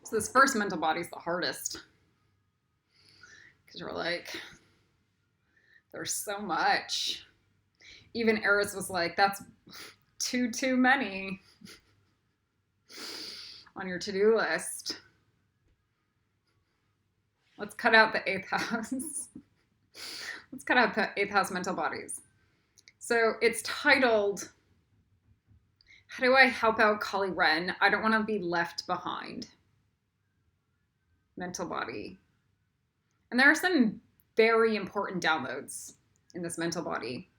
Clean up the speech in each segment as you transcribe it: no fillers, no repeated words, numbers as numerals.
So this first mental body is the hardest because you're like, there's so much. Even Eris was like, that's too many on your to-do list. Let's cut out the eighth house. Let's cut out the eighth house mental bodies. So it's titled, How Do I Help Out Kali Ren? I Don't Want to Be Left Behind. Mental body. And there are some very important downloads in this mental body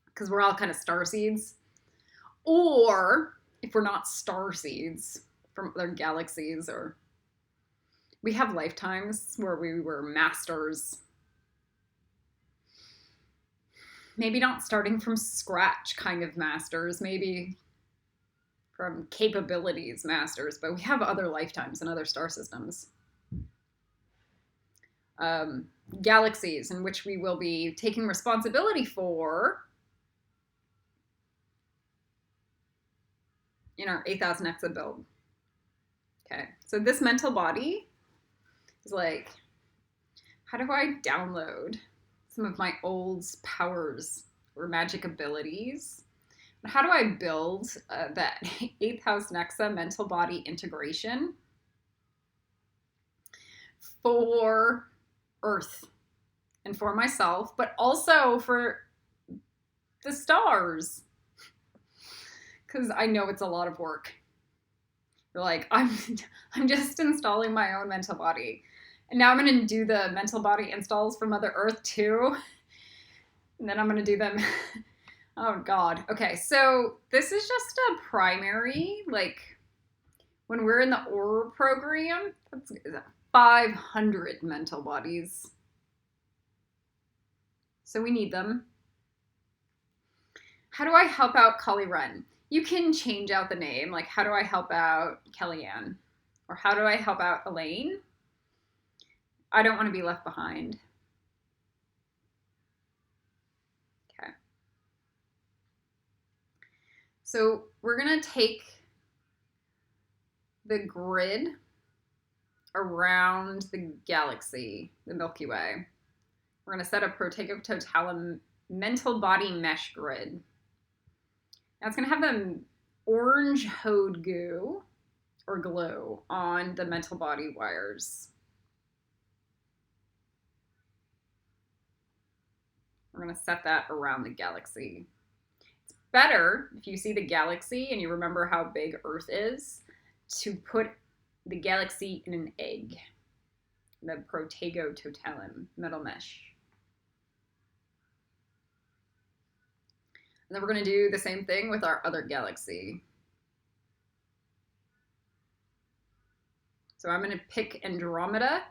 because we're all kind of star seeds. Or if we're not star seeds from other galaxies, or we have lifetimes where we were masters. Maybe not starting from scratch kind of masters, maybe from capabilities masters, but we have other lifetimes and other star systems. Galaxies in which we will be taking responsibility for in our 8,000 Nexa build. Okay, so this mental body is like, how do I download some of my old powers or magic abilities? How do I build that 8th house Nexa mental body integration for Earth and for myself, but also for the stars? Because I know it's a lot of work. You're like, I'm just installing my own mental body. And now I'm going to do the mental body installs for Mother Earth too. And then I'm going to do them. Oh, God. Okay, so this is just a primary, like, when we're in the Aura program, that's 500 mental bodies. So we need them. How do I help out Kali Ren? You can change out the name, like, how do I help out Kellyanne? Or how do I help out Elaine? I don't want to be left behind. Okay. So we're going to take the grid around the galaxy, the Milky Way. We're going to set a Protego Totalum mental body mesh grid. Now it's going to have the orange Hode goo or glow on the mental body wires. We're going to set that around the galaxy. It's better if you see the galaxy and you remember how big Earth is to put the galaxy in an egg, the Protego Totalum metal mesh. And then we're going to do the same thing with our other galaxy. So I'm going to pick Andromeda.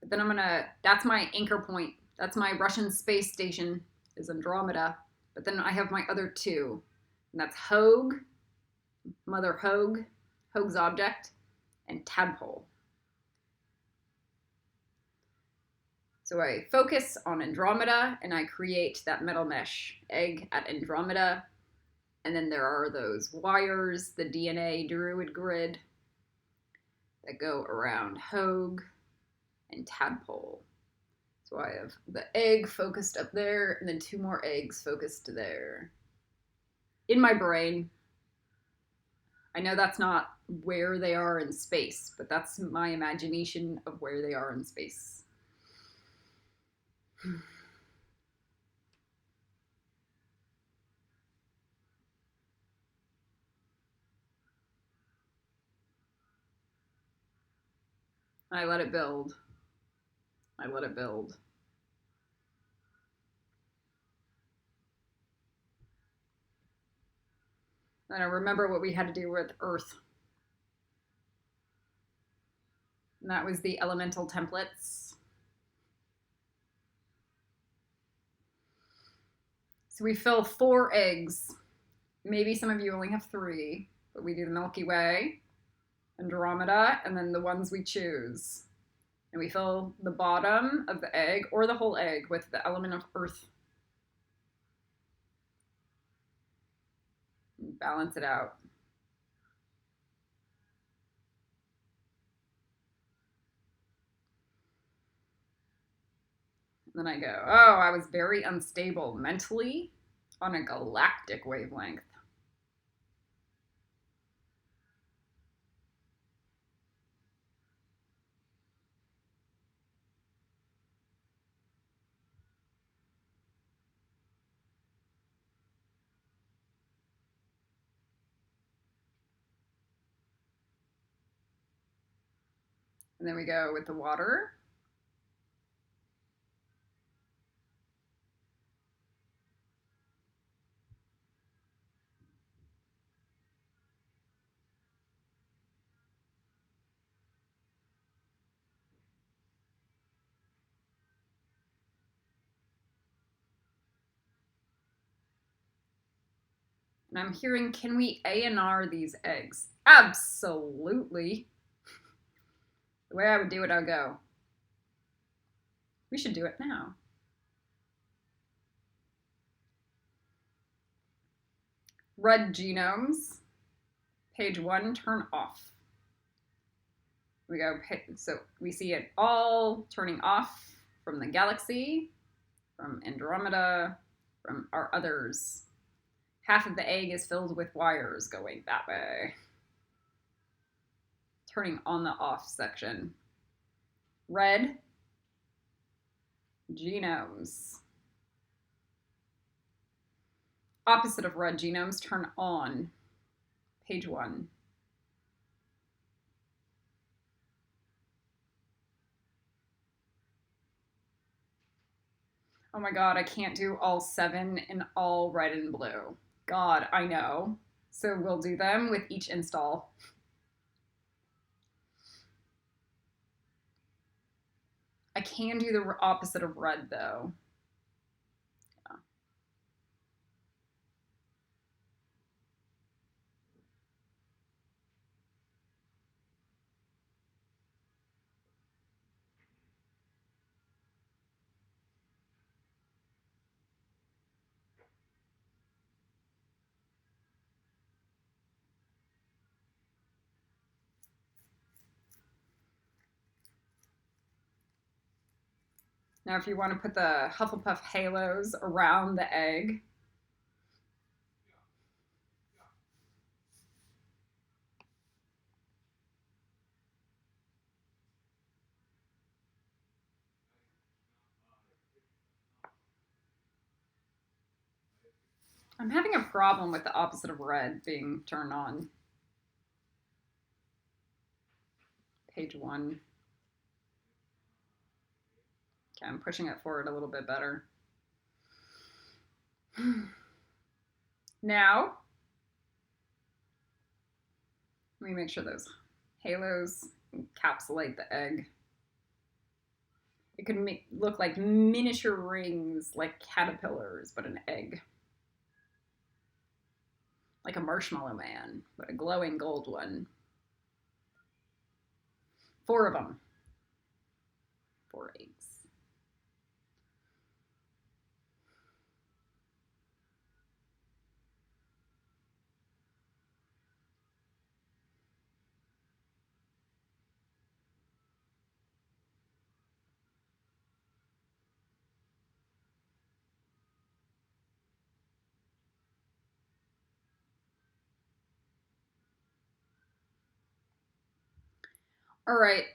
But then I'm going to, that's my anchor point. That's my Russian space station is Andromeda. But then I have my other two. And that's Hogue, Mother Hogue, Hogue's object, and Tadpole. So I focus on Andromeda and I create that metal mesh egg at Andromeda. And then there are those wires, the DNA druid grid that go around Hogue and Tadpole. So I have the egg focused up there and then two more eggs focused there. In my brain, I know that's not where they are in space, but that's my imagination of where they are in space. I let it build. I let it build. And I remember what we had to do with Earth. And that was the elemental templates. So we fill 4 eggs. Maybe some of you only have 3, but we do the Milky Way, Andromeda, and then the ones we choose. And we fill the bottom of the egg, or the whole egg, with the element of Earth. Balance it out. Then I go, oh, I was very unstable mentally on a galactic wavelength. And then we go with the water. And I'm hearing, can we A&R these eggs? Absolutely. The way I would do it, I'll go, we should do it now. Red genomes, page 1, turn off. We go, so we see it all turning off from the galaxy, from Andromeda, from our others. Half of the egg is filled with wires going that way. Turning on the off section. Red genomes. Opposite of red genomes, turn on. Page 1. Oh my god, I can't do all 7 in all red and blue. God, I know. So we'll do them with each install. I can do the opposite of red though. Yeah. Now if you want to put the Hufflepuff halos around the egg, I'm having a problem with the opposite of red being turned on. Page 1. Okay, I'm pushing it forward a little bit better. Now, let me make sure those halos encapsulate the egg. It could look like miniature rings, like caterpillars, but an egg. Like a marshmallow man, but a glowing gold one. 4 of them. 4 eggs. All right.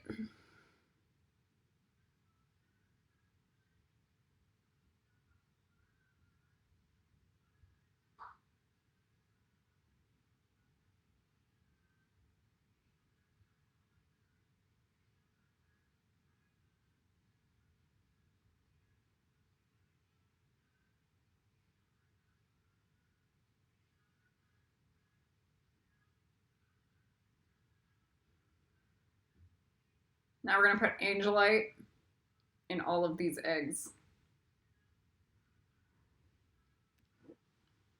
Now we're going to put angelite in all of these eggs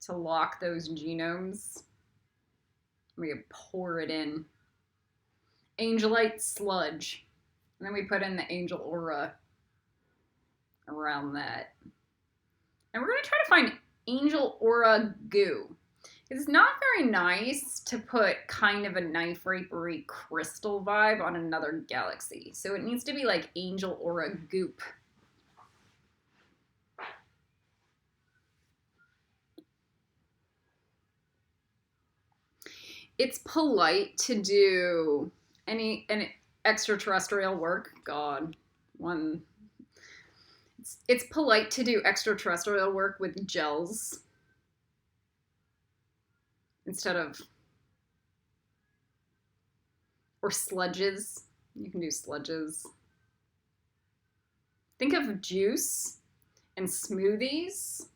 to lock those genomes. We pour it in. Angelite sludge. And then we put in the angel aura around that. And we're going to try to find angel aura goo. It's not very nice to put kind of a knife rapery crystal vibe on another galaxy. So it needs to be like angel aura goop. It's polite to do any extraterrestrial work. God, one. It's polite to do extraterrestrial work with gels instead of, or sludges. You can do sludges. Think of juice and smoothies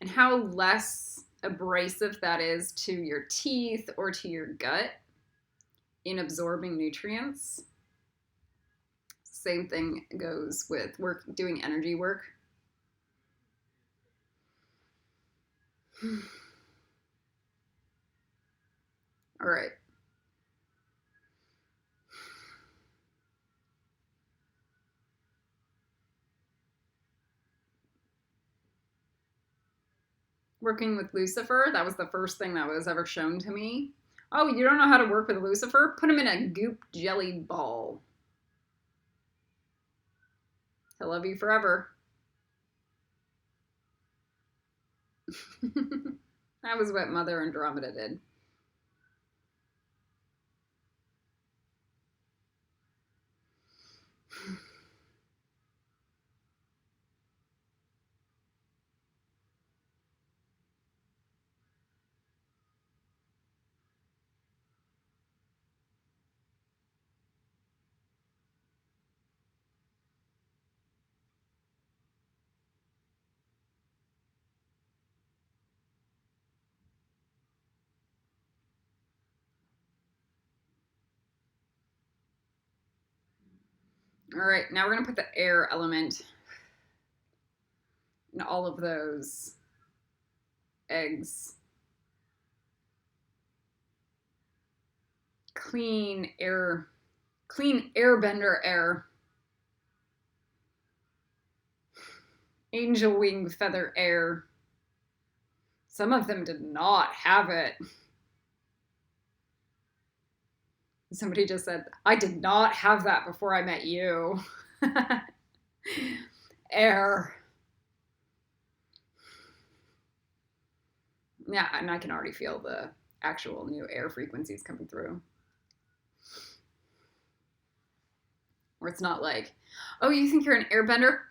and how less abrasive that is to your teeth or to your gut in absorbing nutrients. Same thing goes with doing energy work. All right. Working with Lucifer, that was the first thing that was ever shown to me. Oh, you don't know how to work with Lucifer? Put him in a goop jelly ball. He'll love you forever. That was what Mother Andromeda did. All right, now we're going to put the air element in all of those eggs. Clean airbender air. Angel wing feather air. Some of them did not have it. Somebody just said, I did not have that before I met you. Air. Yeah, and I can already feel the actual new air frequencies coming through. Where it's not like, oh, you think you're an airbender?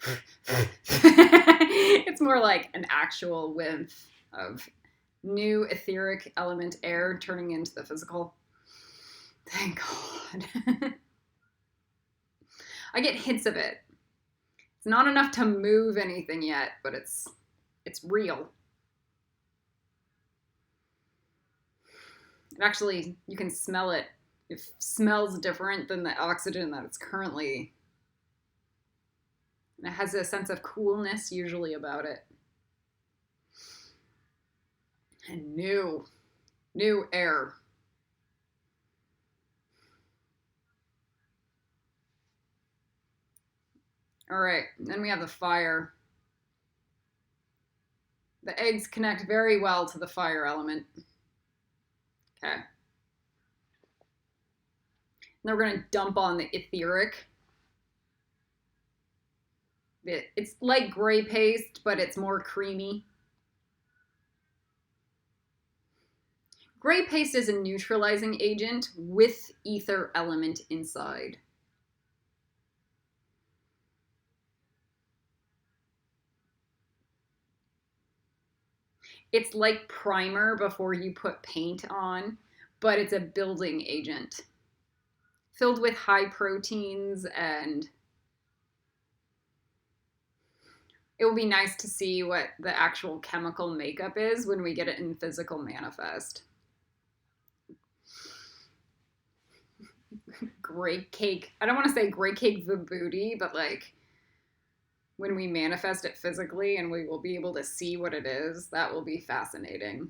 It's more like an actual whiff of new etheric element air turning into the physical. Thank God. I get hints of it. It's not enough to move anything yet, but it's real. And actually, you can smell it. It smells different than the oxygen that it's currently. And it has a sense of coolness usually about it. And new air. All right, then we have the fire. The eggs connect very well to the fire element. Okay. Now we're going to dump on the etheric. It's like gray paste, but it's more creamy. Gray paste is a neutralizing agent with ether element inside. It's like primer before you put paint on, but it's a building agent. Filled with high proteins, and it will be nice to see what the actual chemical makeup is when we get it in physical manifest. Great cake. I don't want to say great cake vibooty, but like when we manifest it physically and we will be able to see what it is, that will be fascinating.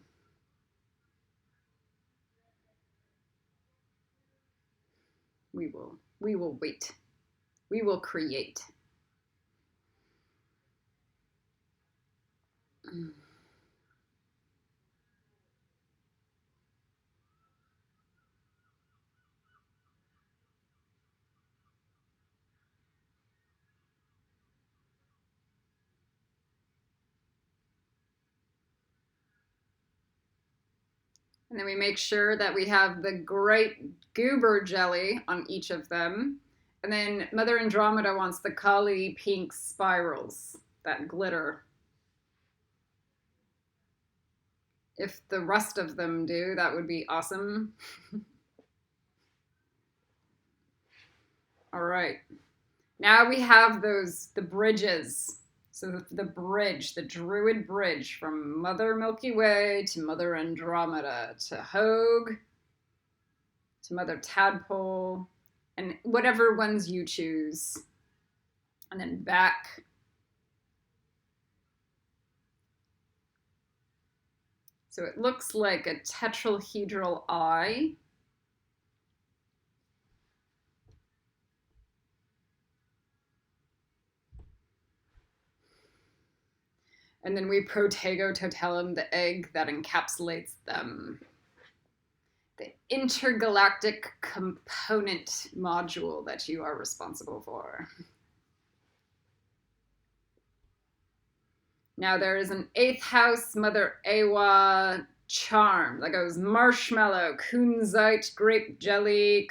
We will wait. We will create. And then we make sure that we have the great goober jelly on each of them. And then Mother Andromeda wants the Kali pink spirals, that glitter. If the rest of them do, that would be awesome. All right. Now we have the bridges. So the bridge, the Druid bridge from Mother Milky Way to Mother Andromeda to Hogue to Mother Tadpole, and whatever ones you choose. And then back. So it looks like a tetrahedral eye. And then we protego totalum, the egg that encapsulates them. The intergalactic component module that you are responsible for. Now there is an 8th house Mother Ewa charm that goes marshmallow, kunzite, grape jelly,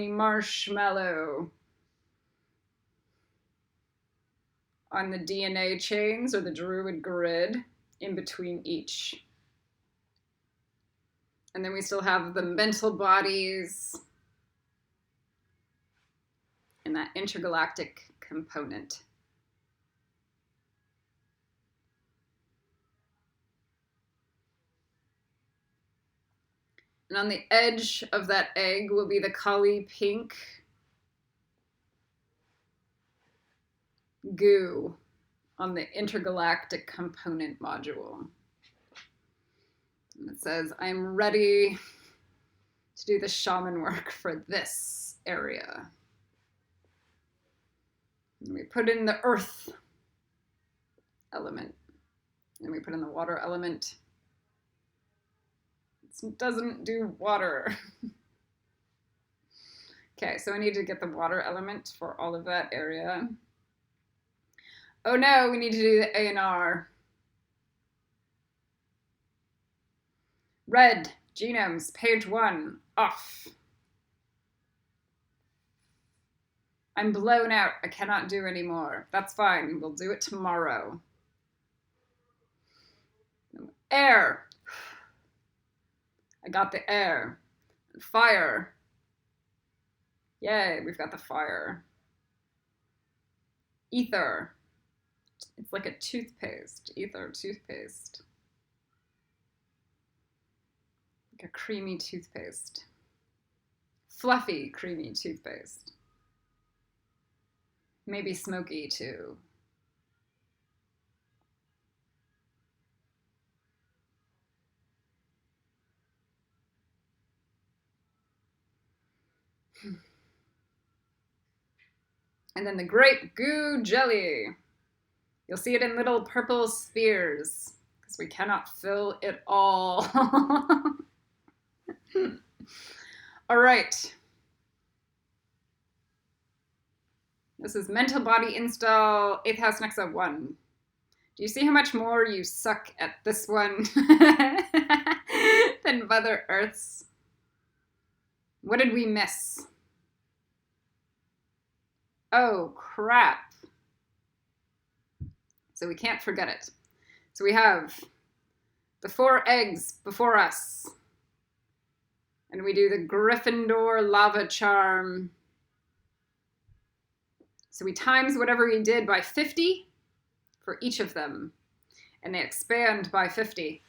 marshmallow. On the DNA chains or the Druid grid in between each. And then we still have the mental bodies and that intergalactic component. And on the edge of that egg will be the Kali pink goo on the intergalactic component module. And it says, I'm ready to do the shaman work for this area. And we put in the earth element. And we put in the water element. It doesn't do water. Okay, so I need to get the water element for all of that area. Oh no, we need to do the A&R. Red, genomes, page 1, off. I'm blown out, I cannot do anymore. That's fine, we'll do it tomorrow. Air. I got the air. Fire. Yay, we've got the fire. Ether. It's like a toothpaste. Ether, toothpaste. Like a creamy toothpaste. Fluffy, creamy toothpaste. Maybe smoky too. And then the grape goo jelly. You'll see it in little purple spheres because we cannot fill it all. All right. This is mental body install 8th house Nexa 1. Do you see how much more you suck at this one than Mother Earth's? What did we miss? Oh, crap. So we can't forget it. So we have the 4 eggs before us. And we do the Gryffindor lava charm. So we times whatever we did by 50 for each of them. And they expand by 50.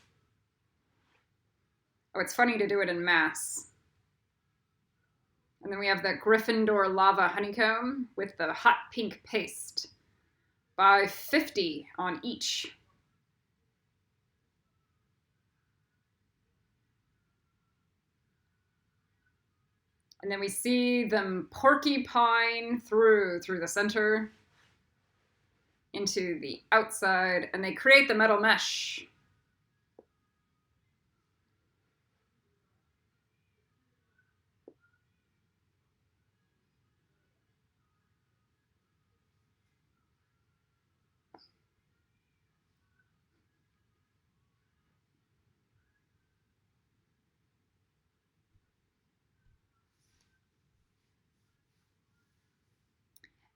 Oh, it's funny to do it in mass. And then we have the Gryffindor lava honeycomb with the hot pink paste by 50 on each. And then we see them porcupine through the center into the outside, and they create the metal mesh.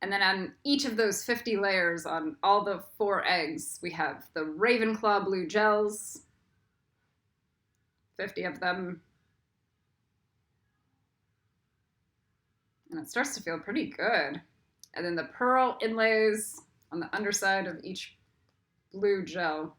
And then on each of those 50 layers on all the 4 eggs, we have the Ravenclaw blue gels, 50 of them. And it starts to feel pretty good. And then the pearl inlays on the underside of each blue gel.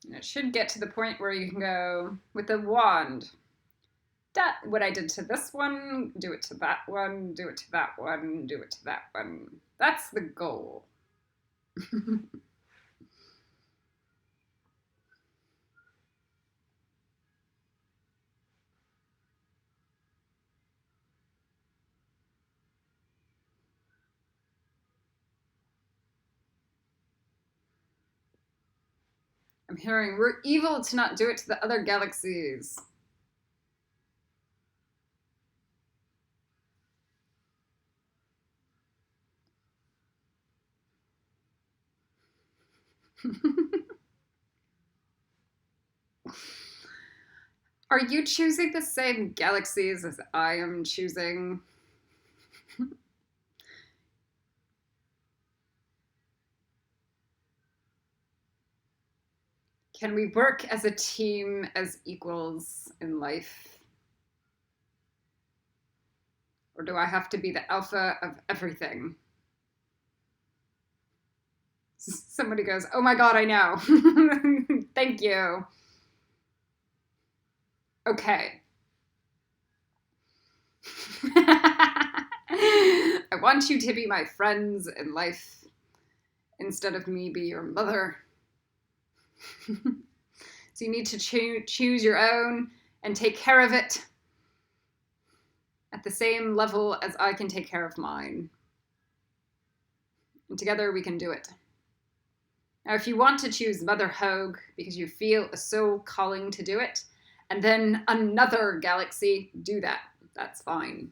And it should get to the point where you can go with the wand. What I did to this one, do it to that one, do it to that one, do it to that one. That's the goal. I'm hearing we're evil to not do it to the other galaxies. Are you choosing the same galaxies as I am choosing? Can we work as a team, as equals in life? Or do I have to be the alpha of everything? Somebody goes, oh my God, I know. Thank you. Okay. I want you to be my friends in life instead of me be your mother. So you need to choose your own and take care of it at the same level as I can take care of mine. And together we can do it. Now, if you want to choose Mother Hogue because you feel a soul calling to do it, and then another galaxy, do that. That's fine.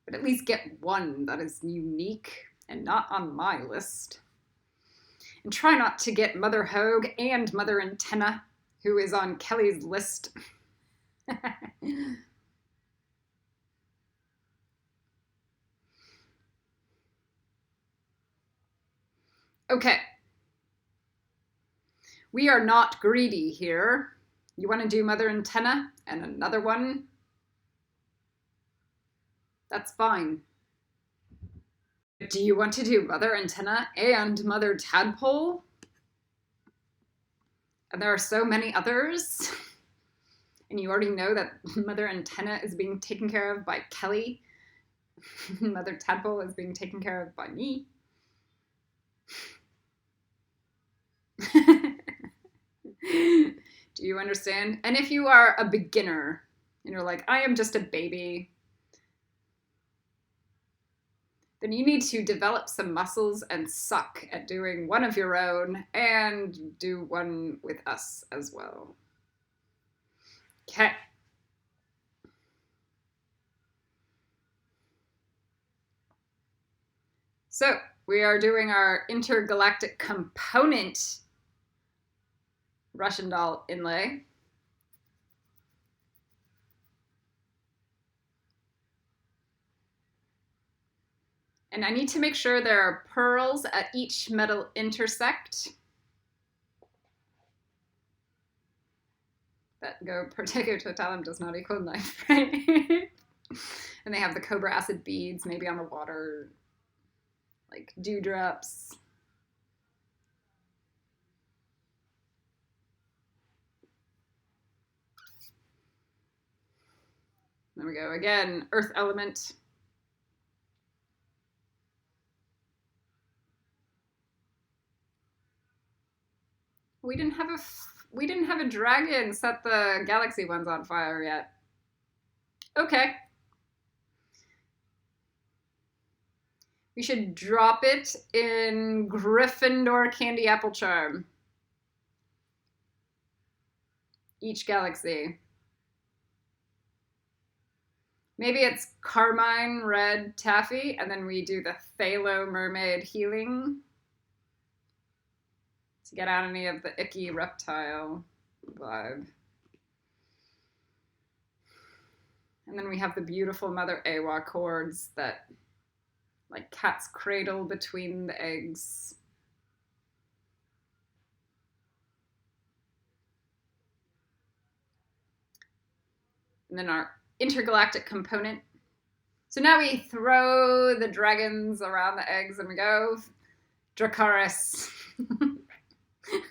But at least get one that is unique and not on my list. And try not to get Mother Hogue and Mother Antenna, who is on Kelly's list. Okay. We are not greedy here. You want to do Mother Antenna and another one? That's fine. Do you want to do Mother Antenna and Mother Tadpole? And there are so many others. And you already know that Mother Antenna is being taken care of by Kelly. Mother Tadpole is being taken care of by me. Do you understand? And if you are a beginner and you're like, I am just a baby, then you need to develop some muscles and suck at doing one of your own and do one with us as well. Okay. So we are doing our intergalactic component Russian doll inlay. And I need to make sure there are pearls at each metal intersect that go Protego totalum does not equal knife, right? And they have the cobra acid beads, maybe on the water, like dewdrops. There we go. Again, earth element. We didn't have a dragon set the galaxy ones on fire yet. Okay. We should drop it in Gryffindor Candy Apple Charm. Each galaxy. Maybe it's carmine red taffy, and then we do the phthalo mermaid healing to get out any of the icky reptile vibe. And then we have the beautiful Mother Awa cords that, like cat's cradle between the eggs. And then our intergalactic component. So now we throw the dragons around the eggs and we go, Dracaris.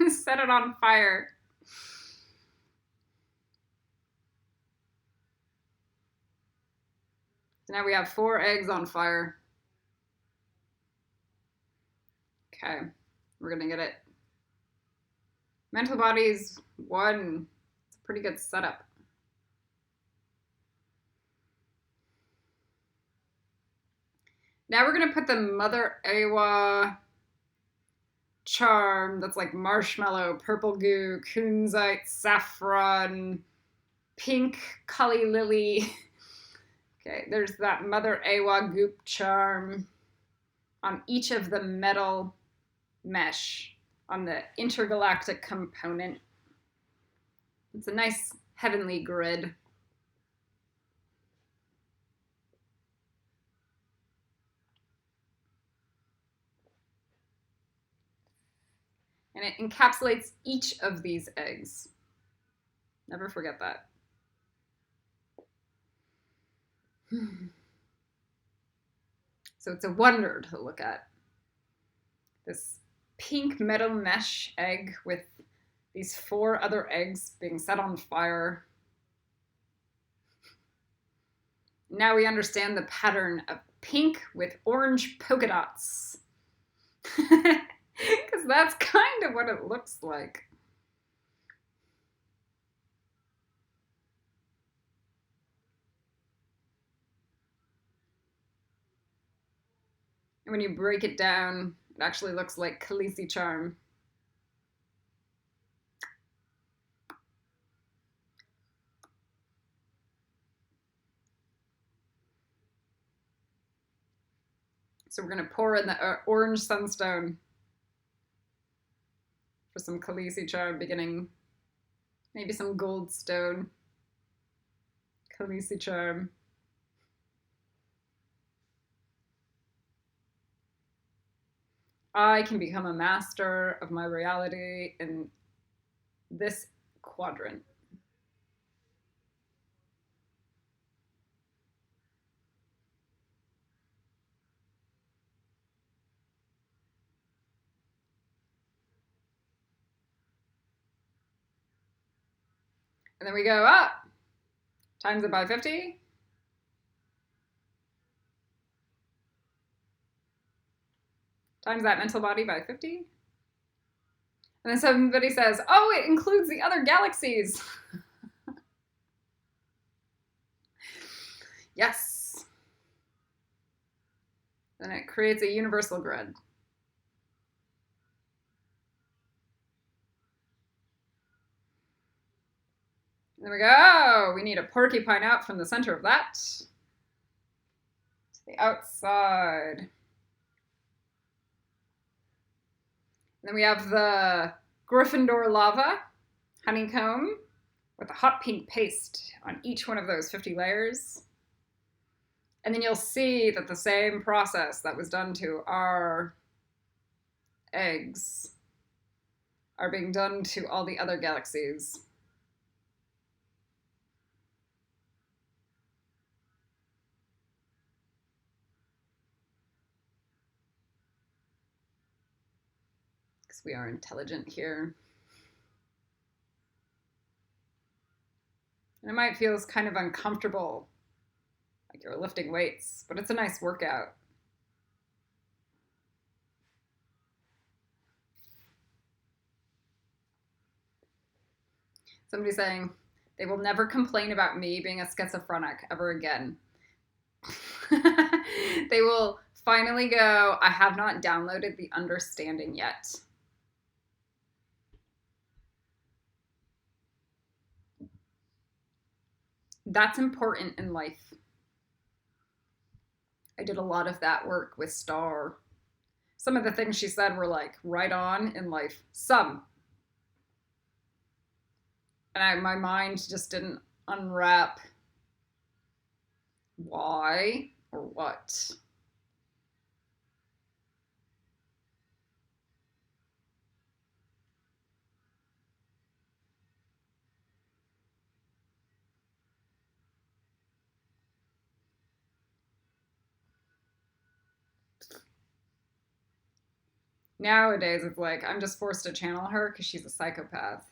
Set it on fire. So now we have 4 eggs on fire. Okay, we're gonna get it. Mental bodies 1. It's a pretty good setup. Now we're gonna put the Mother Awa charm that's like marshmallow, purple goo, kunzite, saffron, pink Cully lily. Okay, there's that Mother Awa goop charm on each of the metal mesh on the intergalactic component. It's a nice heavenly grid. And it encapsulates each of these eggs. Never forget that. So it's a wonder to look at. This pink metal mesh egg with these 4 other eggs being set on fire. Now we understand the pattern of pink with orange polka dots. Because that's kind of what it looks like. And when you break it down, it actually looks like Khaleesi charm. So we're going to pour in the orange sunstone for some Khaleesi charm beginning. Maybe some gold stone. Khaleesi charm. I can become a master of my reality in this quadrant. And then we go up, times it by 50. Times that mental body by 50. And then somebody says, oh, it includes the other galaxies. Yes. Then it creates a universal grid. There we go. We need a porcupine out from the center of that to the outside. And then we have the Gryffindor lava honeycomb with a hot pink paste on each one of those 50 layers. And then you'll see that the same process that was done to our eggs are being done to all the other galaxies. Because we are intelligent here. And it might feel kind of uncomfortable, like you're lifting weights, but it's a nice workout. Somebody's saying, they will never complain about me being a schizophrenic ever again. They will finally go, I have not downloaded the understanding yet. That's important in life. I did a lot of that work with Star. Some of the things she said were like right on in life. Some. And my mind just didn't unwrap why or what. Nowadays, it's like I'm just forced to channel her because she's a psychopath.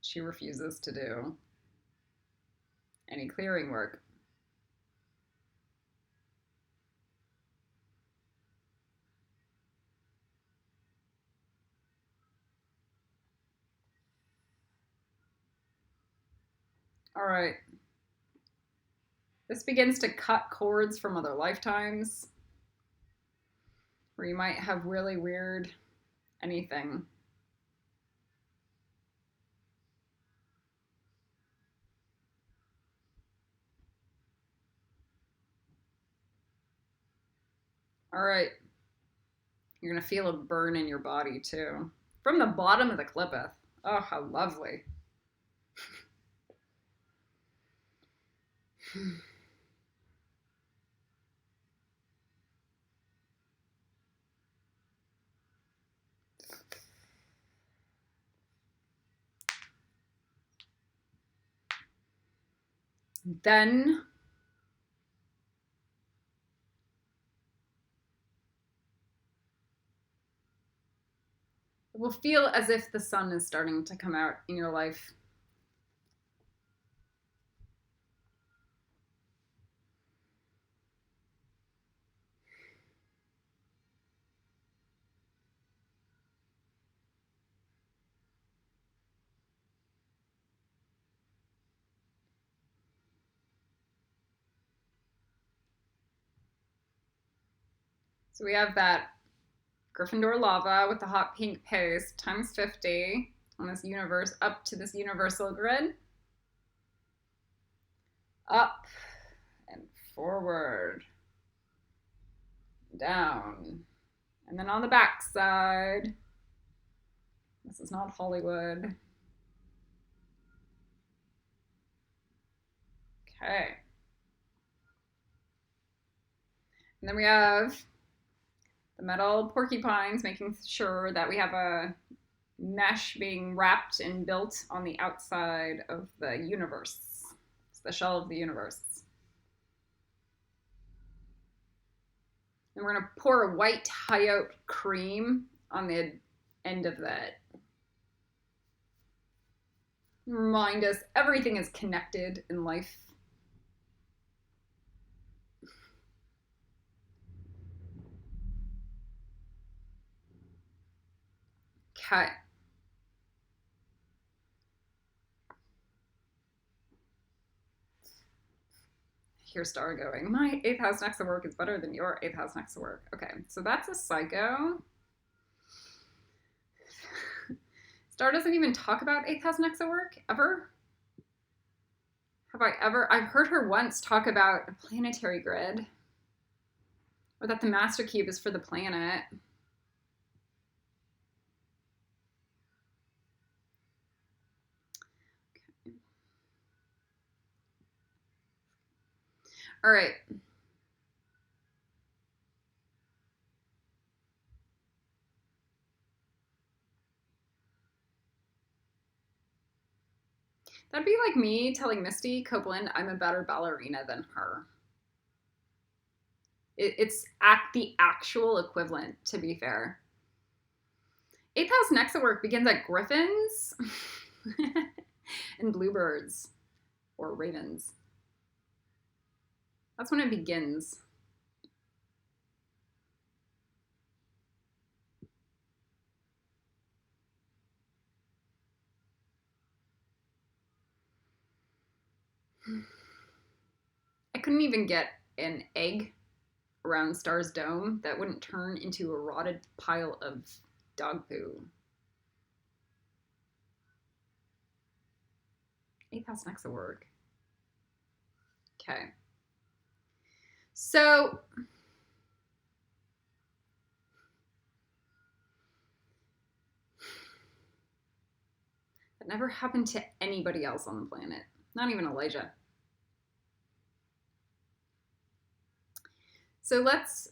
She refuses to do any clearing work. All right. This begins to cut cords from other lifetimes where you might have really weird anything. All right. You're going to feel a burn in your body too. From the bottom of the clipeth. Oh, how lovely. Then it will feel as if the sun is starting to come out in your life. So we have that Gryffindor lava with the hot pink paste times 50 on this universe, up to this universal grid. Up and forward. Down. And then on the back side, this is not Hollywood. Okay. And then we have the metal porcupines, making sure that we have a mesh being wrapped and built on the outside of the universe. It's the shell of the universe. And we're going to pour a white high oat cream on the end of that. Remind us everything is connected in life. Okay. Here's Star going, my 8th house Nexa work is better than your 8th house Nexa work. Okay, so that's a psycho. Star doesn't even talk about 8th house Nexa work, ever. Have I ever? I've heard her once talk about a planetary grid. Or that the master cube is for the planet. Okay. All right. That'd be like me telling Misty Copeland I'm a better ballerina than her. It's the actual equivalent, to be fair. 8th house Nexa work begins at griffins and bluebirds or ravens. That's when it begins. I couldn't even get an egg around Star's dome that wouldn't turn into a rotted pile of dog poo. 8th house Nexa work. Okay. So that never happened to anybody else on the planet, not even Elijah. So let's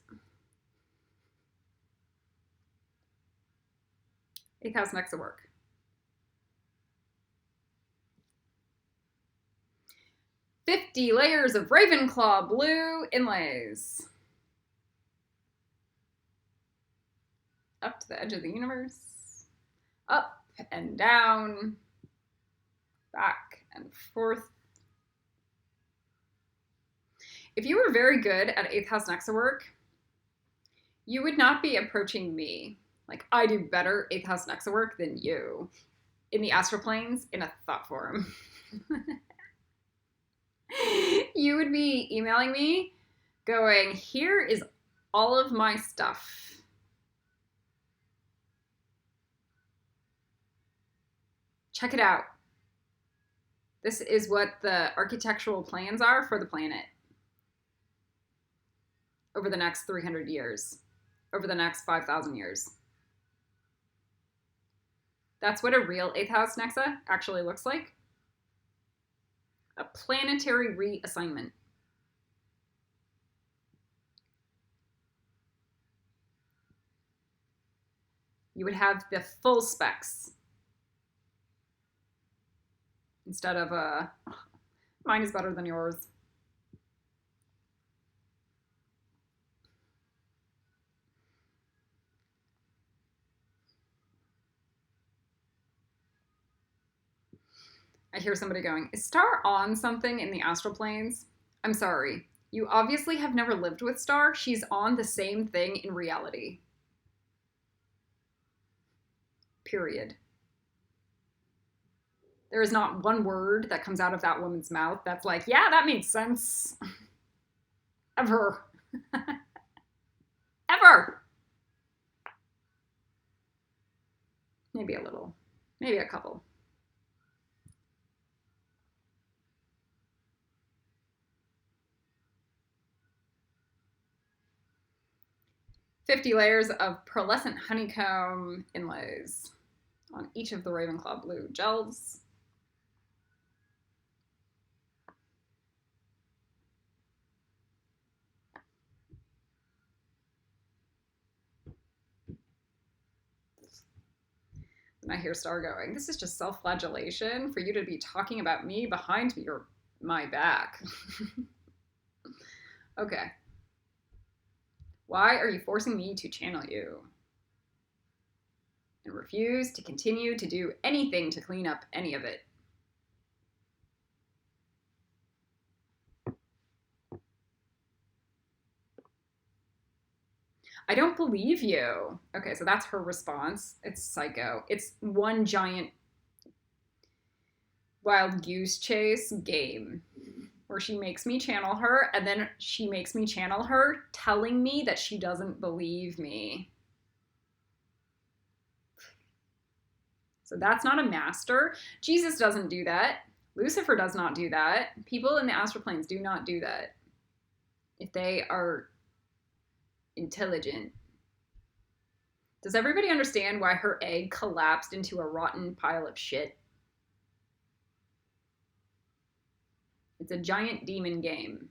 8th house Nexa work. "50 layers of Ravenclaw blue inlays. Up to the edge of the universe. Up and down. Back and forth." If you were very good at 8th house Nexa work, you would not be approaching me. Like, I do better 8th house Nexa work than you in the astral planes in a thought form. You would be emailing me going, "Here is all of my stuff. Check it out. This is what the architectural plans are for the planet over the next 300 years, over the next 5,000 years." That's what a real 8th house Nexa actually looks like. A planetary reassignment. You would have the full specs instead of mine is better than yours. I hear somebody going, "Is Star on something in the astral planes?" I'm sorry. You obviously have never lived with Star. She's on the same thing in reality. Period. There is not one word that comes out of that woman's mouth that's like, "Yeah, that makes sense." Ever. Ever. Maybe a little. Maybe a couple. "50 layers of pearlescent honeycomb inlays on each of the Ravenclaw blue gels." And I hear Star going, "This is just self-flagellation for you to be talking about me behind my back." Okay. Why are you forcing me to channel you and refuse to continue to do anything to clean up any of it? "I don't believe you." Okay, so that's her response. It's psycho. It's one giant wild goose chase game where she makes me channel her, and then she makes me channel her telling me that she doesn't believe me. So that's not a master. Jesus doesn't do that. Lucifer does not do that. People in the astral planes do not do that. If they are intelligent. Does everybody understand why her egg collapsed into a rotten pile of shit? It's a giant demon game.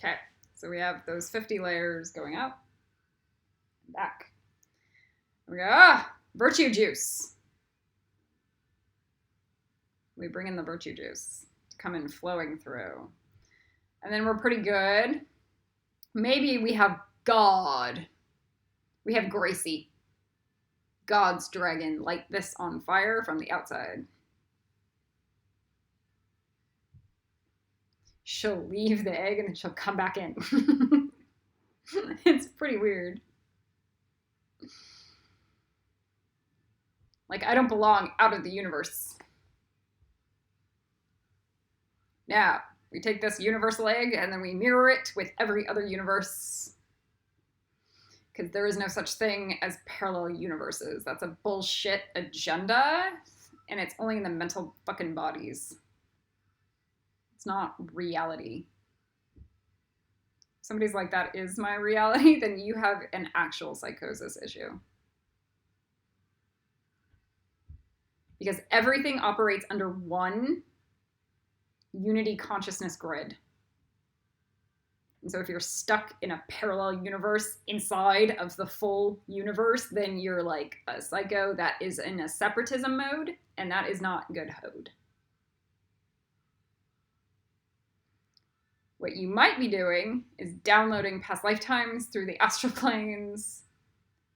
Okay, so we have those 50 layers going up and back. We go, virtue juice. We bring in the virtue juice to come in flowing through. And then we're pretty good. Maybe we have God. We have Gracie. God's dragon. Light this on fire from the outside. She'll leave the egg and then she'll come back in. It's pretty weird. Like, I don't belong out of the universe. Now, we take this universal egg and then we mirror it with every other universe. Because there is no such thing as parallel universes. That's a bullshit agenda, and it's only in the mental fucking bodies. It's not reality. If somebody's like, that is my reality, then you have an actual psychosis issue. Because everything operates under one unity consciousness grid. And so if you're stuck in a parallel universe inside of the full universe, then you're like a psycho that is in a separatism mode, and that is not good hode. What you might be doing is downloading past lifetimes through the astral planes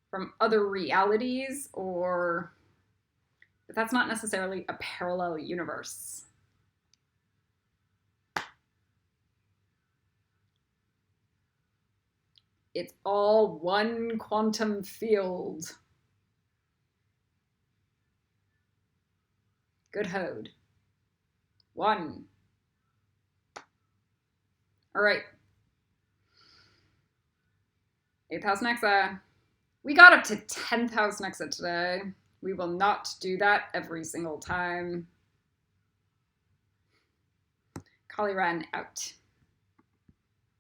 from other realities, but that's not necessarily a parallel universe. It's all one quantum field. Good hode. One. All right. 8th house Nexa. We got up to 10th house Nexa today. We will not do that every single time. Kali Ren out.